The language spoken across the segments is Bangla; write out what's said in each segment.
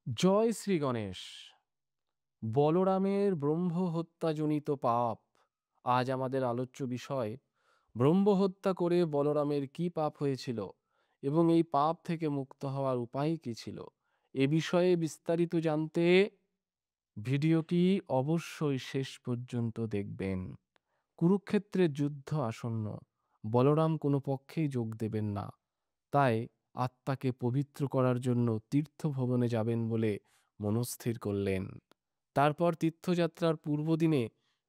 জয় শ্রী গণেশ। বলরামের ব্রহ্ম হত্যাজনিত পাপ আজ আমাদের আলোচ্য বিষয়। ব্রহ্ম হত্যা করে বলরামের কি পাপ হয়েছিল এবং এই পাপ থেকে মুক্ত হওয়ার উপায় কি ছিল, এ বিষয়ে বিস্তারিত জানতে ভিডিওটি অবশ্যই শেষ পর্যন্ত দেখবেন। কুরুক্ষেত্রের যুদ্ধ আসন্ন। বলরাম কোনো পক্ষেই যোগ দেবেন না। তাই আত্মাকে পবিত্র করার জন্য তীর্থভবনে যাবেন বলে মনস্থির করলেন। তারপর তীর্থযাত্রার পূর্বদিনে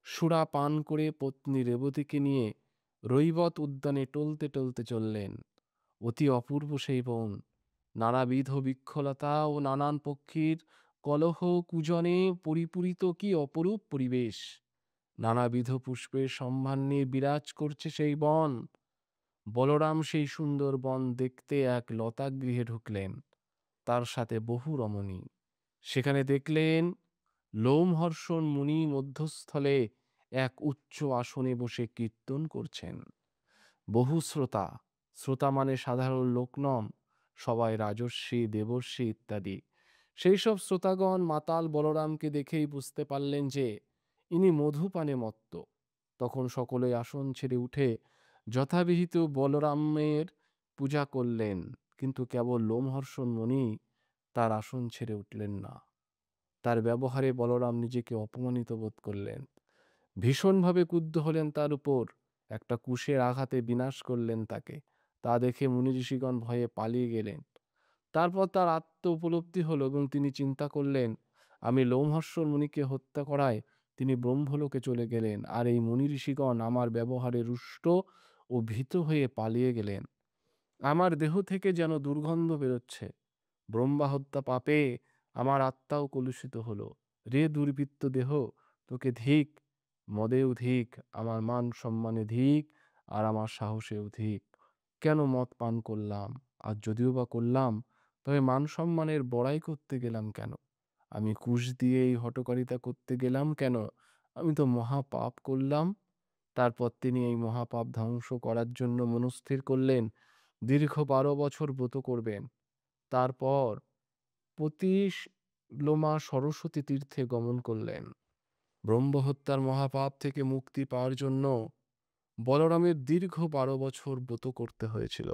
সুরা পান করে পত্নী রেবতীকে নিয়ে রৈবত উদ্যানে টলতে টলতে চললেন। অতি অপূর্ব সেই বন। নানাবিধ বৃক্ষলতা ও নানান পক্ষীর কলহ কুজনে পরিপূরিত কি অপরূপ পরিবেশ। নানাবিধ পুষ্পের সম্ভার বিরাজ করছে সেই বন। বলরাম সেই সুন্দর বন দেখতে এক লতাগৃহে ঢুকলেন, তার সাথে বহু রমণী। সেখানে দেখলেন লোমহর্ষণ মুনি মধ্যস্থলে এক উচ্চ আসনে বসে কীর্তন করছেন। বহু শ্রোতা, শ্রোতা মানে সাধারণ লোক নন, সবাই রাজর্ষি দেবর্ষি ইত্যাদি। সেই সব শ্রোতাগণ মাতাল বলরামকে দেখেই বুঝতে পারলেন যে ইনি মধুপানে মত্ত। তখন সকলে আসন ছেড়ে উঠে যথাবিহিত বলরামের পূজা করলেন, কিন্তু কেবল লোমহর্ষণ মুনি তার আসন ছেড়ে উঠলেন না। তার ব্যবহারে বলরাম নিজেকে অপমানিত বোধ করলেন, ভীষণভাবে ক্রুদ্ধ হলেন তার উপর। একটা কুশের আঘাতে বিনাশ করলেন তাকে। তা দেখে মুনি ঋষিগণ ভয়ে পালিয়ে গেলেন। তারপর তার আত্ম উপলব্ধি হলো এবং তিনি চিন্তা করলেন, আমি লোমহর্ষণ মুনিকে হত্যা করায় তিনি ব্রহ্মলোকে চলে গেলেন, আর এই মুনি ঋষিগণ আমার ব্যবহারে রুষ্ট ও ভীত হয়ে পালিয়ে গেলেন। আমার দেহ থেকে যেন দুর্গন্ধ বেরোচ্ছে। ব্রহ্মা হত্যা পাপে আমার আত্মাও কলুষিত হলো। রে দুর্বৃত্ত দেহ, তোকে ধিক। মদেও ধিক, আমার মান সম্মানে ধিক, আর আমার সাহসেও ধিক। কেন মদ পান করলাম? আর যদিও বা করলাম, তবে মান সম্মানের বড়াই করতে গেলাম কেন? আমি কুশ দিয়ে এই হঠকারিতা করতে গেলাম কেন? আমি তো মহাপাপ করলাম। তারপর তিনি এই মহাপাপ ধ্বংস করার জন্য মনস্থির করলেন দীর্ঘ 12 বছর ব্রত করবেন। তারপর লোমা সরস্বতী তীর্থে গমন করলেন। ব্রহ্মহত্যার মহাপাপ থেকে মুক্তি পাওয়ার জন্য বলরামের দীর্ঘ 12 বছর ব্রত করতে হয়েছিল।